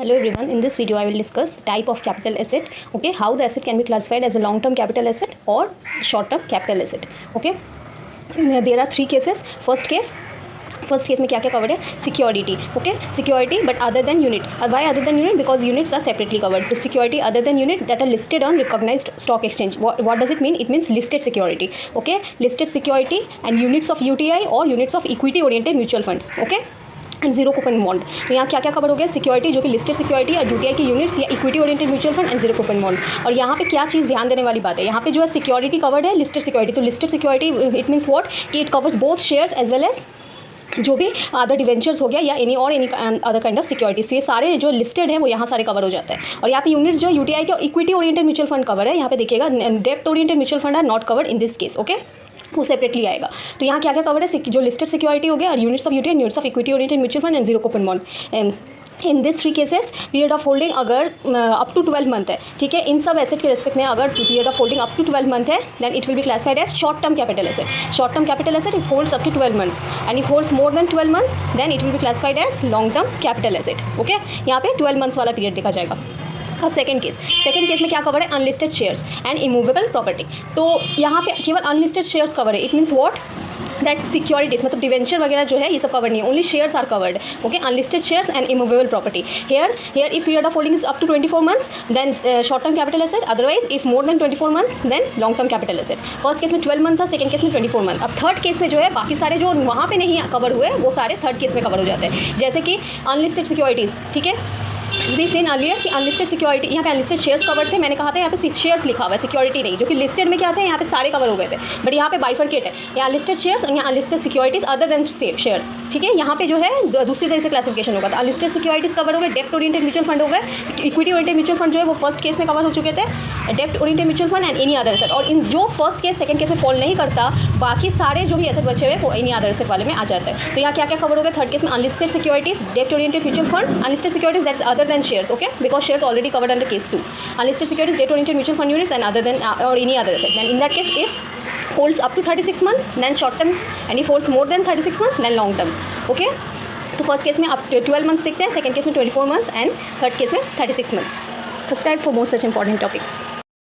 Hello everyone, in this video I will discuss type of capital asset. Okay, how the asset can be classified as a long term capital asset or short term capital asset. Okay, there are three cases. First case में क्या क्या covered है? Security. Okay, security but other than unit. Why other than unit? Because units are separately covered. तो security other than unit that are listed on recognised stock exchange. What does it mean? It means listed security. Okay, listed security and units of UTI और units of equity oriented mutual fund. Okay, and zero coupon bond. तो यहाँ क्या क्या cover हो गया? Security जो कि listed security और यूटीआई की यूनिट्स या equity oriented mutual fund and zero coupon bond. और यहाँ पे क्या चीज़ ध्यान देने वाली बात है, यहाँ पे जो है सिक्योरिटी कवर्ड है, लिस्टेड सिक्योरिटी. तो listed security it means what कि it covers both shares as well as जो भी अदर डिवेंचर्स हो गया या any other kind of securities. तो ये सारे जो लिस्टेड है वो यहाँ सारे कवर हो जाता है. और यहाँ पे यूनिट्स जो यूटीआई के और equity oriented mutual fund cover है. यहाँ पे देखिएगा डेप्ट oriented mutual fund are not covered in this case. Okay, वो सेपरेटली आएगा. तो यहाँ क्या क्या कवर है? जो लिस्टेड सिक्योरिटी हो गया और units of UTI, units of equity oriented mutual fund and zero coupon bond. In this three cases period of holding अगर अप टू 12 मंथ है, ठीक है, इन सब एसेट के रिस्पेक्ट में अगर period of holding up to 12 month है then it will be classified as short term capital asset. Short term capital asset if holds up to 12 months and if holds more than 12 months then it will be classified as long term capital asset. Okay, यहाँ पे 12 months वाला period देखा जाएगा. अब second case में क्या cover है? Unlisted shares and immovable property. तो यहाँ पे केवल अनलिस्टेड शेयर्स कवर है. It means what that securities मतलब डिवेंचर वगैरह जो है ये सब कवर नहीं है. Only shares are covered. Okay, unlisted shares and immovable property. Here if period of holding is up to 24 months then short term capital asset. Otherwise if more than 24 months then long term capital asset. First case में 12 month था, second case में 24 month. अब third case में जो है बाकी सारे जो वहाँ पे नहीं कवर हुए वो सारे थर्ड केस में कवर हो जाते हैं. जैसे कि अनलिस्टेड सिक्योरिटीज़. ठीक है, वी सीन अर्लियर कि अनलिस्टेड सिक्योरिटी, यहाँ पे अनलिस्टेड शेयर्स कवर थे. मैंने कहा था यहाँ पे शेयर्स लिखा हुआ है, सिक्योरिटी नहीं, जो कि लिस्टेड में क्या थे यहाँ पे सारे कवर हो गए थे. बट यहाँ पे बाइफरकेट है, यहाँ अनलिस्टेड शेयर्स और यहाँ unlisted securities other than shares. ठीक है, यहाँ पे जो है दूसरी तरह से क्लासिफिकेशन होगा. तो अनलिस्टेड सिक्योरिटीज कवर हो गए, डेप्ट ओरिएंटेड म्यूचुअल फंड हो गए, इक्विटी ओरिएंटेड म्यूचुअल फंड जो है वो फर्स्ट केस में कवर हो चुके थे, डेप्ट oriented mutual fund and any other asset. और इन जो फर्स्ट केस सेकंड केस में फॉल नहीं करता बाकी सारे जो भी एसेट बचे हुए वो एनी अदर एसेट वाले में आ जाता है. तो यहाँ क्या क्या कवर हो गया थर्ड केस में? अनलिस्टेड सिक्योरिटीज, डेप्ट oriented mutual fund, unlisted securities that's other than shares. Okay, because shares already covered under case 2. Unlisted securities, debt oriented mutual fund units and other than or any other asset. Then in that case if holds up to 36 month then short term and if holds more than 36 month then long term. Okay, तो first case में up to 12 months देखते हैं, second case में 24 months and third case में 36 month. Subscribe for more such important topics.